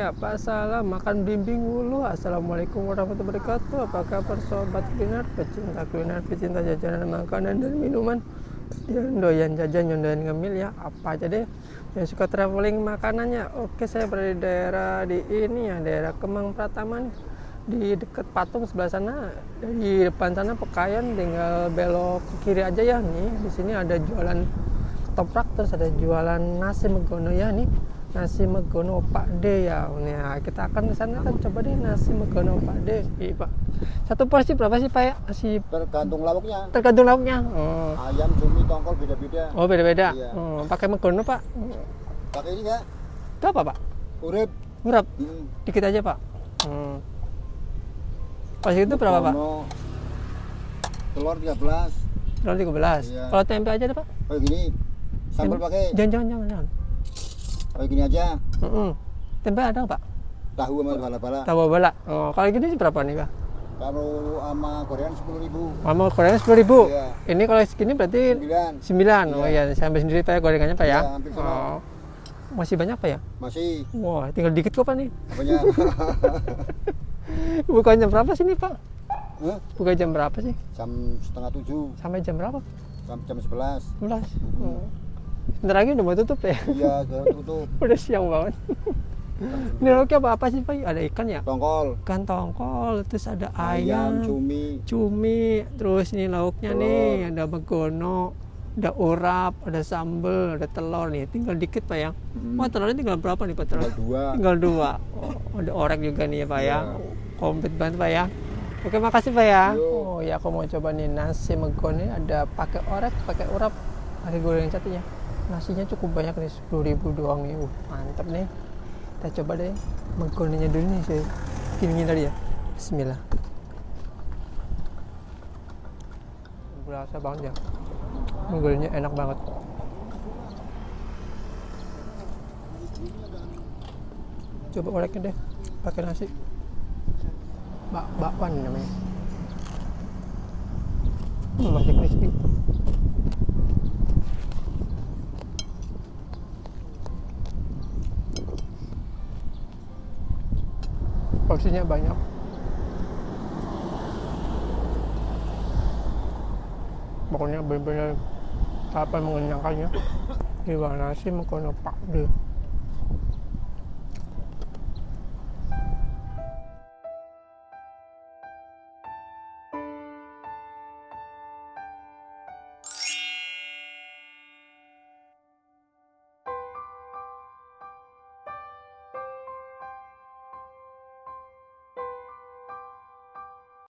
Pak salam makan blimbing wulu. Assalamualaikum warahmatullahi wabarakatuh. Apa kabar sobat kuliner, pecinta jajanan makanan dan minuman, yang doyan jajan, yang doyan ngemil ya, apa aja deh yang suka traveling makanannya. Oke, saya berada di daerah daerah Kemang Pratama nih, di dekat patung sebelah sana. Di depan sana Pekayon, tinggal belok ke kiri aja ya. Nih di sini ada jualan ketoprak, terus ada jualan nasi megono ya. Nih nasi megono Pak D ya. Nah, kita akan ke sana kan, coba deh nasi megono Pak D. Iya, Pak. Satu porsi berapa sih, Pak ya? Tergantung lauknya. Tergantung lauknya. Oh. Ayam, cumi, tongkol beda-beda. Oh, beda-beda. Iya. Oh, pakai megono, Pak. Pakai ini enggak? Itu apa, Pak? Urip. Murah. Dikit aja, Pak. Pas itu berapa, Pak? Telur 13. Telur 13. Iya. Kalau tempe aja deh, Pak. Kayak gini. Sambal pakai. Jangan. Kayak gini aja. Tempe ada, Pak? Tahu sama bala-bala. Tahu bala. Oh, kalau gini berapa nih, Pak? Kalau sama gorengan 10.000. Mau gorengan 10.000. Iya. Ini kalau segini berarti 9. 9. Oh iya, saya ambil sendiri Pak ya gorengannya, Pak ya. Iya, hampir sama. Oh. Masih banyak, Pak ya? Masih. Wah, tinggal dikit kok, Pak nih. Apanya? Buka jam berapa sih nih, Pak? Hah? Buka jam berapa sih? Jam setengah 7. Sampai jam berapa? Jam 11. 11. Oh. Sebentar lagi udah mau tutup ya? Iya, sudah tutup. Udah siang banget. Ini lauknya apa sih, Pak? Ada ikan ya? Tongkol. Ikan tongkol, terus ada Ayam, ayam, cumi. terus ini lauknya Telur. nih, ada megono, ada urap, ada sambal, ada telur nih. Tinggal dikit, Pak ya. Wah, telurnya tinggal berapa nih, Pak? Tinggal 2. Tinggal 2. Oh, ada orek juga nih ya, Pak ya. Iya. Komplit banget, Pak ya. Oke, makasih, Pak ya. Yo. Oh ya, aku mau coba nih nasi megono ini, ada pakai orek, pakai urap, pakai goreng catinya. Nasinya cukup banyak nih, 10.000 doang nih. Mantep nih. Kita coba deh megononya dulu nih, saya pilih tadi ya. Bismillah. Berasa banget ya. Megononya enak banget. Coba oreknya deh, pakai nasi. Bakwan namanya. Masih crispy. Porsinya banyak. Pokoknya benar-benar apa mengenyangkannya. Di nasi megono Pak D.